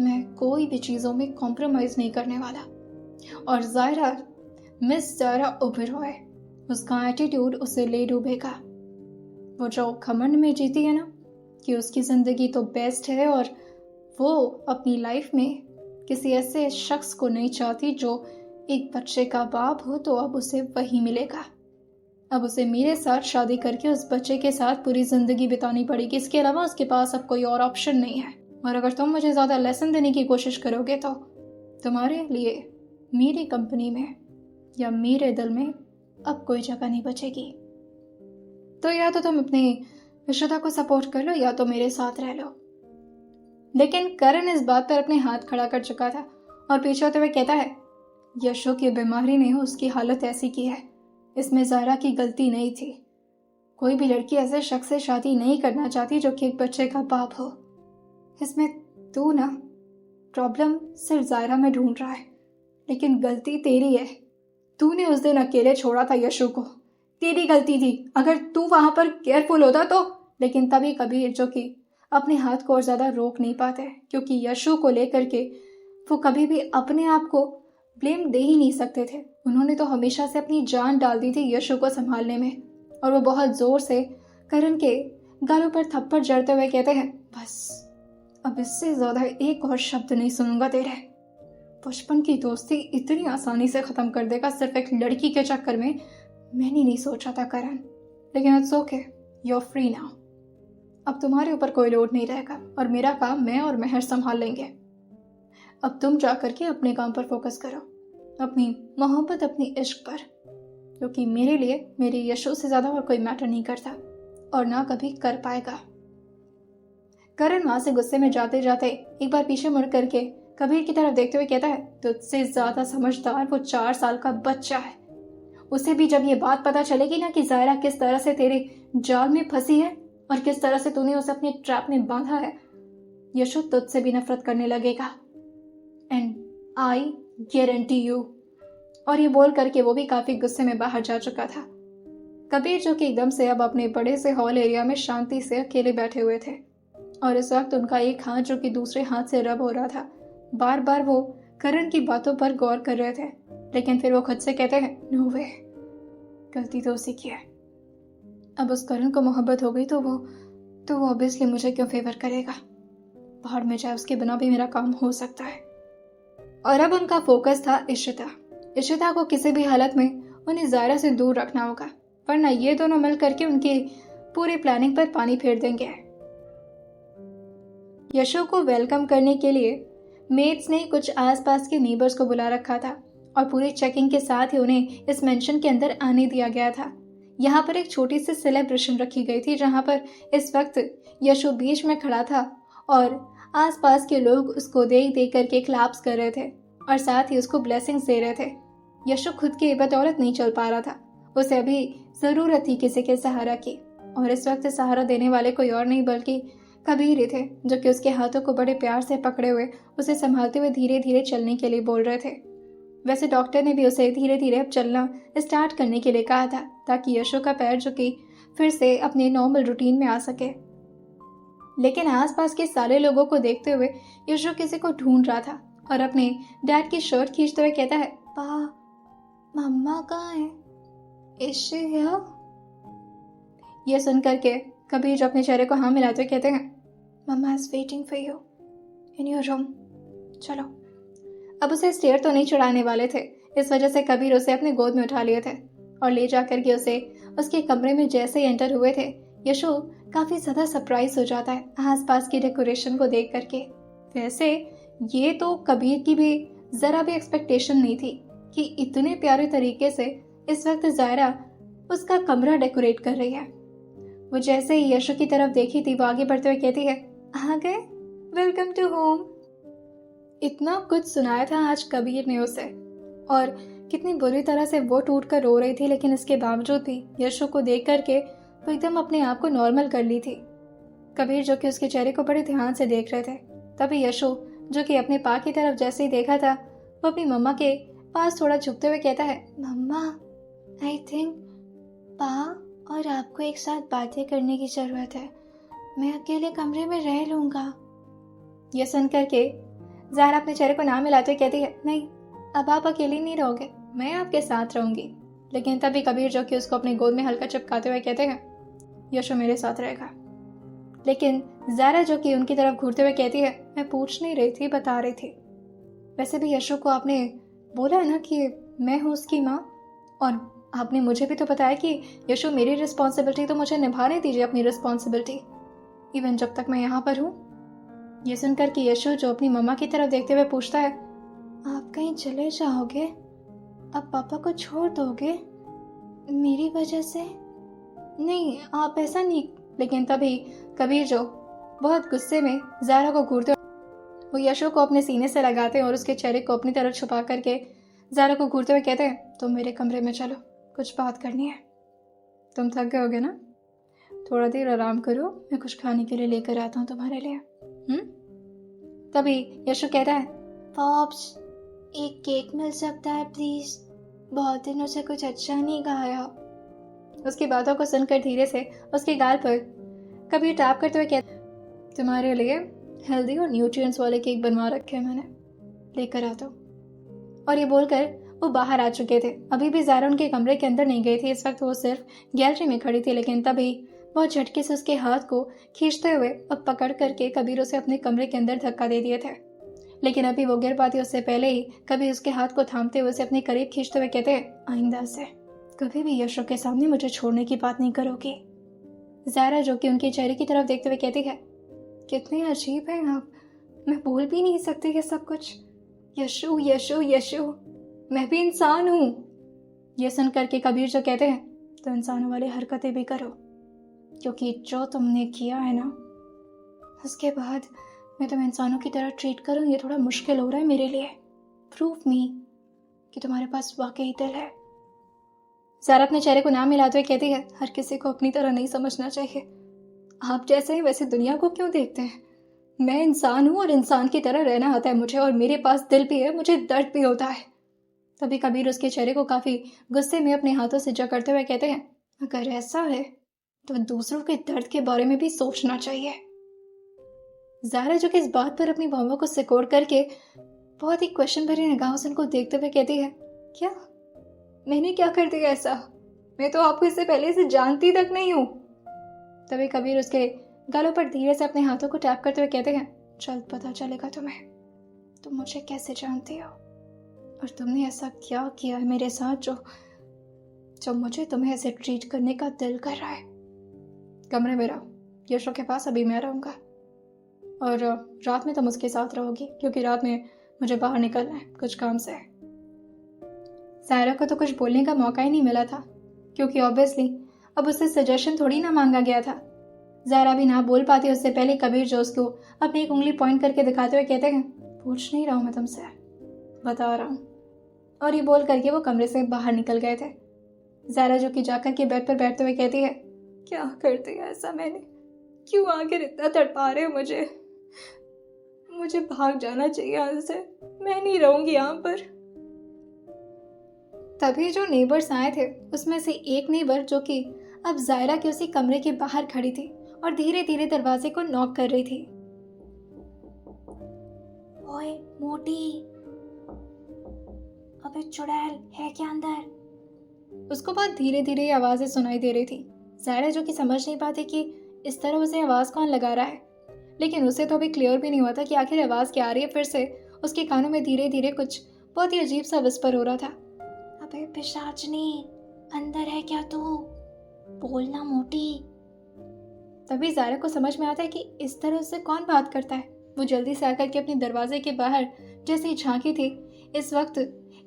मैं कोई भी चीजों में कॉम्प्रोमाइज नहीं करने वाला। और ज़ायरा, मिस ज़ायरा ओबेरॉय, उसका एटीट्यूड उसे ले डूबेगा। वो जो घमंड में जीती है ना कि उसकी जिंदगी तो बेस्ट है, और वो अपनी लाइफ में किसी ऐसे शख्स को नहीं चाहती जो एक बच्चे का बाप हो, तो अब उसे वही मिलेगा। अब उसे मेरे साथ शादी करके उस बच्चे के साथ पूरी जिंदगी बितानी पड़ेगी। इसके अलावा उसके पास अब कोई और ऑप्शन नहीं है। और अगर तुम मुझे ज्यादा लेसन देने की कोशिश करोगे तो तुम्हारे लिए मेरी कंपनी में या मेरे दिल में अब कोई जगह नहीं बचेगी। तो या तो तुम अपनी इशिता को सपोर्ट कर लो या तो मेरे साथ रह लो। लेकिन करण इस बात पर अपने हाथ खड़ा कर चुका था और पीछे होते हुए कहता है, यशु की बीमारी ने उसकी हालत ऐसी की है, इसमें ज़ायरा की गलती नहीं थी। कोई भी लड़की ऐसे शख्स से शादी नहीं करना चाहती जो कि एक बच्चे का बाप हो। इसमें तू ना प्रॉब्लम सिर्फ ज़ायरा में ढूंढ रहा है, लेकिन गलती तेरी है। तूने उस दिन अकेले छोड़ा था यशु को, तेरी गलती थी। अगर तू वहां पर केयरफुल होता तो, लेकिन तभी कबीर जो कि अपने हाथ को और ज़्यादा रोक नहीं पाते, क्योंकि यशु को लेकर के वो कभी भी अपने आप को ब्लेम दे ही नहीं सकते थे। उन्होंने तो हमेशा से अपनी जान डाल दी थी यशु को संभालने में। और वो बहुत जोर से करण के गालों पर थप्पड़ जड़ते हुए कहते हैं, बस अब इससे ज्यादा एक और शब्द नहीं सुनूंगा तेरे। बचपन की दोस्ती इतनी आसानी से खत्म कर देगा सिर्फ एक लड़की के चक्कर में, मैंने नहीं सोचा था करण। लेकिन it's okay, you are free now. अब तुम्हारे ऊपर कोई लोड नहीं रहेगा और मेरा काम मैं और महर संभाल लेंगे। अब तुम जा करके अपने काम पर फोकस करो, अपनी मोहब्बत, अपनी इश्क पर, क्योंकि मेरे लिए मेरी यशो से ज्यादा और कोई मैटर नहीं करता और ना कभी कर पाएगा। करण वहां से गुस्से में जाते जाते एक बार पीछे मुड़ करके कबीर की तरफ देखते हुए कहता है, तुझसे ज्यादा समझदार वो 4 साल का बच्चा है। उसे भी जब ये बात पता चलेगी ना कि जायरा किस तरह से तेरे जाल में फंसी है और किस तरह से तूने उसे अपने ट्रैप में बांधा है, यशो तुझसे भी नफरत करने लगेगा। And I guarantee you. और ये बोल करके वो भी काफी गुस्से में बाहर जा चुका था। कबीर जो कि एकदम से अब अपने बड़े से हॉल एरिया में शांति से अकेले बैठे हुए थे और इस वक्त उनका एक हाथ जो कि दूसरे हाथ से रब हो रहा था। बार बार वो करण की बातों पर गौर कर रहे थे, लेकिन फिर वो खुद से कहते हैं, नो वे, गलती तो उसी की है। अब उस करण को मोहब्बत हो गई तो वो ऑब्वियसली मुझे क्यों फेवर करेगा। बाहर में जाए, उसके बिना भी मेरा काम हो सकता है। और अब उनका फोकस था इशिता को किसी भी हालत में उन्हें जायरा से दूर रखना होगा, वरना ये दोनों मिल करके उनकी पूरी प्लानिंग पर पानी फेर देंगे। यशो को वेलकम करने के लिए मेट्स ने कुछ आसपास के नेबर्स को बुला रखा था और पूरी चेकिंग के साथ ही उन्हें इस मेंशन के अंदर आने दिया गया था। यहाँ पर एक छोटी सी सेलिब्रेशन रखी गई थी जहाँ पर इस वक्त यशो बीच में खड़ा था और आसपास के लोग उसको देख करके क्लैप्स कर रहे थे और साथ ही उसको ब्लेसिंग्स दे रहे थे। यशो खुद की बदौलत नहीं चल पा रहा था, उसे अभी जरूरत थी किसी के सहारा की, और इस वक्त सहारा देने वाले कोई और नहीं बल्कि कबीर ही थे, जो कि उसके हाथों को बड़े प्यार से पकड़े हुए उसे संभालते हुए धीरे धीरे चलने के लिए बोल रहे थे। वैसे डॉक्टर ने भी उसे धीरे धीरे अब चलना स्टार्ट करने के लिए कहा था ताकि यशो का पैर जो कि फिर से अपने नॉर्मल रूटीन में आ सके। लेकिन आसपास के सारे लोगों को देखते हुए यशो किसी को ढूंढ रहा था और अपने डैड की शर्ट खींचते हुए कहता है, पा, मम्मा कहाँ है? Is she here? ये सुन करके कबीर जो अपने चेहरे को हाँ मिलाते हुए कहते हैं, mama is waiting for you in your room, चलो। अब उसे स्टेयर तो नहीं चढ़ाने वाले थे, इस वजह से कबीर उसे अपने गोद में उठा लिए थे और ले जाकर के उसे उसके कमरे में जैसे ही एंटर हुए थे, यशो काफी ज्यादा सरप्राइज हो जाता है आसपास की डेकोरेशन को देख करके। वैसे ये तो कबीर की भी जरा भी एक्सपेक्टेशन नहीं थी कि इतने प्यारे तरीके से इस वक्त जायरा उसका कमरा डेकोरेट कर रही है। वो जैसे ही यशो की तरफ देखी थी, वो आगे बढ़ते हुए कहती है, आ गए, वेलकम टू होम। इतना कुछ सुनाया था आज कबीर ने उसे और कितनी बुरी तरह से वो टूट कर रो रही थी, लेकिन इसके बावजूद भी यशो को देख करके वो एकदम अपने आप को नॉर्मल कर ली थी। कबीर जो कि उसके चेहरे को बड़े ध्यान से देख रहे थे, तभी यशो जो कि अपने पा की तरफ जैसे ही देखा था, वो अपनी मम्मा के पास थोड़ा झुकते हुए कहता है, मम्मा आई थिंक पा और आपको एक साथ बातें करने की जरूरत है, मैं अकेले कमरे में रह लूंगा। यह सुन करके ज़ाहरा अपने चेहरे को ना मिलाते कहती है, नहीं, अब आप अकेली नहीं रहोगे, मैं आपके साथ रहूंगी। लेकिन तभी कबीर जो कि उसको अपने गोद में हल्का चिपकाते हुए कहते हैं, यशो मेरे साथ रहेगा। लेकिन ज़ाहरा जो कि उनकी तरफ घूरते हुए कहती है, मैं पूछ नहीं रही थी, बता रही थी। वैसे भी यशो को आपने बोला है ना कि मैं हूँ उसकी माँ, और आपने मुझे भी तो बताया कि यशो मेरी रिस्पॉन्सिबिलिटी, तो मुझे निभाने दीजिए अपनी रिस्पॉन्सिबिलिटी, इवन जब तक मैं यहाँ पर हूँ। ये सुनकर कि यशो जो अपनी मम्मा की तरफ देखते हुए पूछता है, आप कहीं चले जाओगे? अब पापा को छोड़ दोगे मेरी वजह से? नहीं, आप ऐसा नहीं। लेकिन तभी कबीर जो बहुत गुस्से में ज़ाहरा को घूरते वो यशो को अपने सीने से लगाते हैं और उसके चेहरे को अपनी तरफ छुपा करके ज़ाहरा को घूरते हुए कहते हैं, तुम मेरे कमरे में चलो, कुछ बात करनी है। तुम थक गए होगे ना, थोड़ा देर आराम करो, मैं कुछ खाने के लिए लेकर आता हूँ तुम्हारे लिए। तभी यशो कहता है, पॉप्स एक केक मिल सकता है प्लीज, बहुत दिनों से कुछ अच्छा नहीं खाया। उसकी बातों को सुनकर धीरे से उसके गाल पर कभी टैप करते हुए कहता, तुम्हारे लिए हेल्दी और न्यूट्रिएंट्स वाले केक बनवा रखे हैं मैंने, लेकर आता हूँ। और ये बोलकर वो बाहर आ चुके थे। अभी भी ज़ाहरा उनके कमरे के अंदर नहीं गई थी, इस वक्त वो सिर्फ गैलरी में खड़ी थी। लेकिन तभी बहुत झटके से उसके हाथ को खींचते हुए अब पकड़ करके कबीर उसे अपने कमरे के अंदर धक्का दे दिए थे। लेकिन अभी वो गिर पाती उससे पहले ही कबीर उसके हाथ को थामते हुए उसे अपने करीब खींचते हुए कहते हैं, आइंदा से कभी भी यशो के सामने मुझे छोड़ने की बात नहीं करोगी। ज़ारा जो कि उनके चेहरे की तरफ देखते हुए कहती है, कितने अजीब हैं आप, मैं बोल भी नहीं सकती ये सब कुछ। यशो यशो यशो, मैं भी इंसान हूँ। ये सुन करके कबीर जो कहते हैं, तो इंसानों वाली हरकतें भी करो, क्योंकि जो तुमने किया है ना, उसके बाद मैं तुम्हें इंसानों की तरह ट्रीट करूँ ये थोड़ा मुश्किल हो रहा है मेरे लिए। प्रूव मी कि तुम्हारे पास वाकई दिल है। ज़ारा अपने चेहरे को नाम मिलाते हुए कहती है, हर किसी को अपनी तरह नहीं समझना चाहिए। आप जैसे ही वैसे दुनिया को क्यों देखते हैं? मैं इंसान हूँ और इंसान की तरह रहना आता है मुझे, और मेरे पास दिल भी है, मुझे दर्द भी होता है। तभी कबीर उसके चेहरे को काफ़ी गुस्से में अपने हाथों से जकड़ते हुए कहते हैं, अगर ऐसा है तो दूसरों के दर्द के बारे में भी सोचना चाहिए। ज़ारा जो कि इस बात पर अपनी भावों को सिकोड़ करके बहुत ही क्वेश्चन भरी निगाहों से उनको देखते हुए कहती है, क्या मैंने क्या कर दिया ऐसा? मैं तो आपको इससे पहले से जानती तक नहीं हूँ। तभी कबीर उसके गालों पर धीरे से अपने हाथों को टैप करते हुए कहते हैं, जल्द पता चलेगा तुम्हें, तुम मुझे कैसे जानती हो और तुमने ऐसा क्या किया है मेरे साथ जो मुझे तुम्हें ऐसे ट्रीट करने का दिल कर रहा है। कमरे में रहो, यशो के पास अभी मैं रहूँगा, और रात में तुम उसके साथ रहोगी, क्योंकि रात में मुझे बाहर निकलना है कुछ काम से। ज़ारा को तो कुछ बोलने का मौका ही नहीं मिला था, क्योंकि ऑब्वियसली अब उससे सजेशन थोड़ी ना मांगा गया था। ज़ारा भी ना बोल पाती उससे पहले कबीर जो उसको अपनी एक उंगली पॉइंट करके दिखाते हुए कहते हैं, पूछ नहीं रहा हूँ मैं तुमसे, बता रहा हूँ। और ये बोल करके वो कमरे से बाहर निकल गए थे। ज़ारा जो कि जाकर के बेड पर बैठते हुए कहती है, क्या कर दिया ऐसा मैंने? क्यों आखिर इतना तड़पा रहे हो मुझे भाग जाना चाहिए यहाँ से, मैं नहीं रहूंगी यहाँ पर। तभी जो नेबर्स आए थे उसमें से एक नेबर जो कि अब ज़ायरा के उसी कमरे के बाहर खड़ी थी और धीरे धीरे दरवाजे को नॉक कर रही थी। ओए मोटी, अबे चुड़ैल है क्या अंदर? उसको बहुत धीरे धीरे आवाजें सुनाई दे रही थी। ज़ायरा जो कि समझ नहीं पाती कि इस तरह उसे आवाज कौन लगा रहा है, लेकिन उसे तो अभी क्लियर भी नहीं हुआ था कि आखिर आवाज क्या आ रही है। फिर से उसके कानों में धीरे धीरे कुछ बहुत ही अजीब सा विस्पर हो रहा था। अबे पिशाचनी, अंदर है क्या तू? बोलना मोटी। तभी ज़ायरा को समझ में आता है कि इस तरह से कौन बात करता है। वो जल्दी से आकर के अपने दरवाजे के बाहर जैसे ही झांकी थी, इस वक्त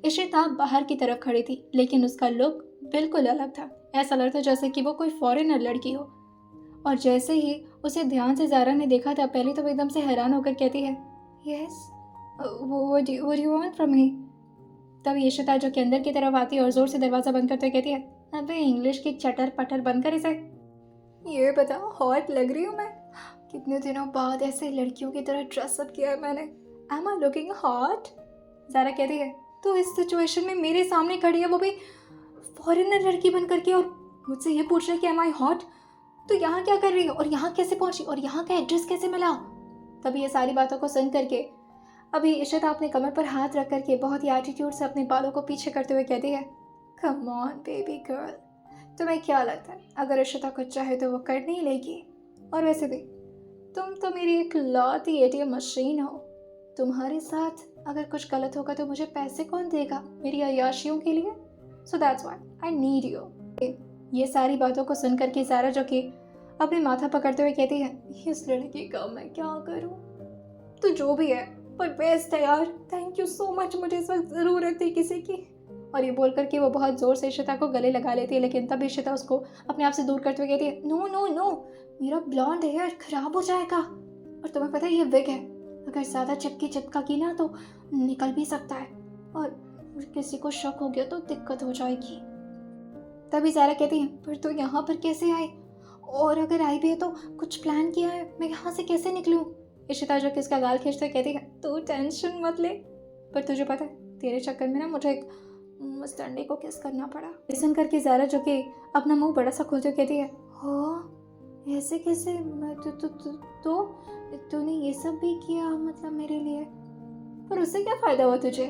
इशिता बाहर की तरफ खड़ी थी, लेकिन उसका लुक बिल्कुल अलग था। ऐसा लगता जैसे कि वो कोई फॉरेनर लड़की हो। और जैसे ही उसे ध्यान से ज़ायरा ने देखा था, पहले तो वो एकदम से हैरान होकर कहती है, yes, what you want from me? तभी इशिता जो कि अंदर की तरफ आती है और जोर से दरवाजा बंद करते हुए कहती है, अबे इंग्लिश की चटर पटर बंद कर इसे। ये बता, हॉट लग रही हूँ मैं? कितने दिनों बाद ऐसे लड़कियों की तरह ड्रेसअप किया है मैंने। Am I looking hot? Zaira कहती है, तो इस सिचुएशन में मेरे सामने खड़ी है, वो भी फॉरेनर लड़की बन करके, और मुझसे ये पूछ रही है कि एम आई हॉट? तो यहाँ क्या कर रही है और यहाँ कैसे पहुंची और यहाँ का एड्रेस कैसे मिला? तभी ये सारी बातों को सुन करके अभी इशिता अपने कमर पर हाथ रख करके बहुत ही एटीट्यूड से अपने बालों को पीछे करते हुए कहती है, कम ऑन बेबी गर्ल, तुम्हें क्या लगता है अगर इशिता कुछ चाहे तो वो कर नहीं लेगी? और वैसे भी तुम तो मेरी एक लौती एटीएम मशीन हो। तुम्हारे साथ अगर कुछ गलत होगा तो मुझे पैसे कौन देगा मेरी अय्याशियों के लिए? So that's why I need you. ये सारी बातों को सुन करके ज़ायरा जो कि अपने माथा पकड़ते हुए कहती है, इस लड़की का मैं क्या करूं? तो जो भी है पर बेस्ट है यार, थैंक यू सो मच, मुझे इस वक्त ज़रूरत थी किसी की। और ये बोल करके वो बहुत ज़ोर से इशिता को गले लगा लेती है, लेकिन तब इशिता उसको अपने आप से दूर करते हुए कहती है, नो नो नो, मेरा ब्लॉन्ड हेयर खराब हो जाएगा, और तुम्हें पता है ये विग है, अगर ज़्यादा चिपका की ना तो निकल भी सकता है, और किसी को शक हो गया तो दिक्कत हो जाएगी। तभी ज़ायरा कहती है, पर तू यहाँ पर कैसे आए? और अगर आई भी है तो कुछ प्लान किया है? मैं यहाँ से कैसे निकलूँ? इशिता जो कि इसका गाल खींचते कहती है, तू टेंशन मत ले, पर तुझे पता है तेरे चक्कर में ना मुझे एक मस्तंडे को किस करना पड़ा। सुन करके ज़ायरा जो कि अपना मुंह बड़ा सा खोलते कहती है, हो ऐसे कैसे? तूने ये सब भी किया मतलब मेरे लिए? पर उससे क्या फ़ायदा हुआ तुझे?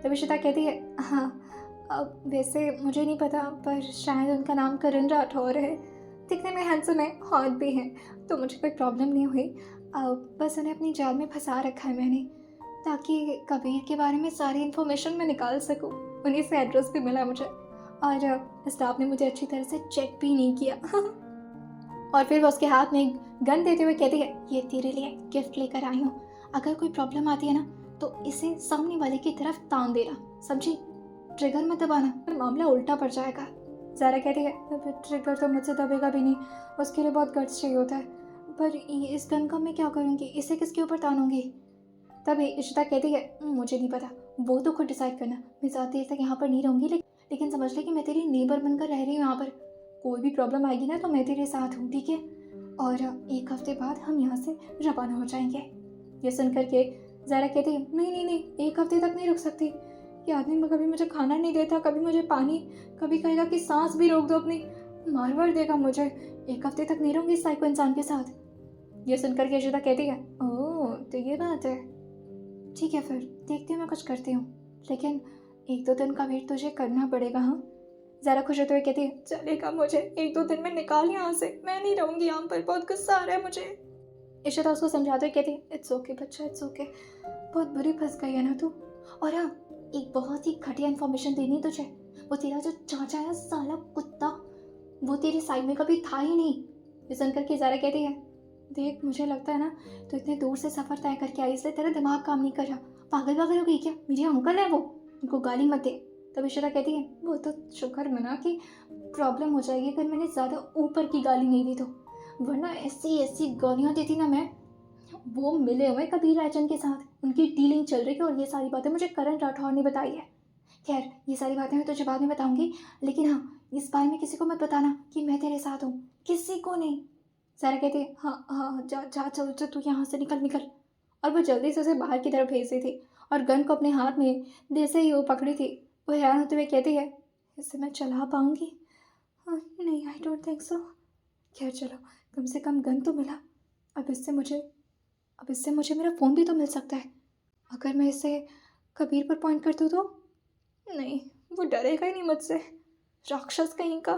तभी इशिता कहती है, हाँ अब वैसे मुझे नहीं पता, पर शायद उनका नाम करण राठौर है, दिखने में हैंडसम है, हॉट भी है, तो मुझे कोई प्रॉब्लम नहीं हुई। बस उन्हें अपनी जाल में फंसा रखा है मैंने, ताकि कबीर के बारे में सारी इन्फॉर्मेशन मैं निकाल सकूं। उन्हीं से एड्रेस भी मिला मुझे, और स्टाफ ने मुझे अच्छी तरह से चेक भी नहीं किया। और फिर वो उसके हाथ में गन देते हुए कहती है, ये तेरे लिए गिफ्ट लेकर आई हूँ, अगर कोई प्रॉब्लम आती है ना तो इसे सामने वाले की तरफ तान देना, समझी? ट्रिगर मत दबाना, फिर मामला उल्टा पड़ जाएगा। ज़ारा कहती है, ट्रिगर तो मुझसे दबेगा भी नहीं, उसके लिए बहुत गट्स चाहिए होता है, पर इस गन का मैं क्या करूँगी, इसे किसके ऊपर तानूंगी? तभी इशिता कहती है, मुझे नहीं पता, वो तो खुद डिसाइड करना, मैं ज़्यादा देर तक यहाँ पर नहीं रहूँगी, लेकिन समझ ले कि मैं तेरी नेबर बनकर रह रही हूँ यहाँ पर। कोई भी प्रॉब्लम आएगी ना तो मैं तेरे साथ हूँ, ठीक है? और 1 हफ्ते बाद हम यहाँ से रवाना हो जाएंगे। ये सुन करके ज़ारा कहती है, नहीं नहीं नहीं, 1 हफ्ते तक नहीं रुक सकती। ये आदमी में कभी मुझे खाना नहीं देता, कभी मुझे पानी, कभी कहेगा कि सांस भी रोक दो अपनी, मार वार देगा मुझे। 1 हफ्ते तक नहीं रहूँगी इस साइको इंसान के साथ। ये सुनकर के इशिता कहती है, ओह तो ये बात है, ठीक है फिर देखती हूँ, मैं कुछ करती हूँ, लेकिन 1-2 दिन का वेट तुझे करना पड़ेगा। हाँ, ज़रा खुश होते हुए कहती है, चलेगा, मुझे 1-2 दिन में निकाल यहाँ से, मैं नहीं रहूँगी यहाँ पर, बहुत गुस्सा आ रहा है मुझे। इशिता उसको समझाते हुए कहती है, इट्स ओके बच्चा, इट्स ओके, बहुत बुरी फंस गई है ना तू। और हाँ, एक बहुत ही घटिया इन्फॉर्मेशन देनी है तुझे। वो तेरा जो चाचा है साला कुत्ता, वो तेरे साइड में कभी था ही नहीं। ये सुनकर के ज़ारा कहती है, देख मुझे लगता है ना तो इतने दूर से सफ़र तय करके आई, इसलिए तेरा दिमाग काम नहीं कर रहा। पागल वागल हो गई क्या? मेरे अंकल है वो, उनको गाली मत दे। तब इशिता कहती है, वो तो शुक्र मना कि प्रॉब्लम हो जाएगी अगर मैंने ज़्यादा ऊपर की गाली नहीं दी तो, वरना ऐसी ऐसी गालियाँ देती ना मैं। वो मिले हुए कबीर राजन के साथ, उनकी डीलिंग चल रही है, और ये सारी बातें मुझे करण राठौर ने बताई है। खैर ये सारी बातें मैं तुझे बाद में बताऊंगी, लेकिन हाँ इस बारे में किसी को मत बताना कि मैं तेरे साथ हूँ, किसी को नहीं। सारा कहती है, हाँ हाँ जा जा, चल चल तू यहाँ से निकल निकल। और वो जल्दी से उसे बाहर की तरफ भेज दी थी, और गन को अपने हाथ में जैसे ही वो पकड़ी थी, वो हैरान होते हुए कहती है, इसे मैं चला पाऊंगी? हाँ, नहीं, आई डोंट थिंक सो। खैर चलो, कम से कम गन तो मिला। अब इससे मुझे अब इससे मुझे मेरा फ़ोन भी तो मिल सकता है। अगर मैं इसे कबीर पर पॉइंट कर दूँ तो? नहीं, वो डरेगा ही नहीं मुझसे, राक्षस कहीं का।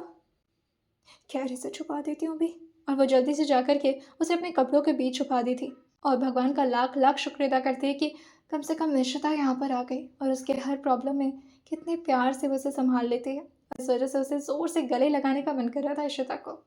खैर इसे छुपा देती हूँ अभी। और वो जल्दी से जाकर के उसे अपने कपड़ों के बीच छुपा दी थी, और भगवान का लाख लाख शुक्र अदा करते हैं कि कम से कम निशिता यहाँ पर आ गई, और उसके हर प्रॉब्लम में कितने प्यार से वो उसे संभाल लेती है। इस वजह से उसे ज़ोर से गले लगाने का मन कर रहा था इशिता को।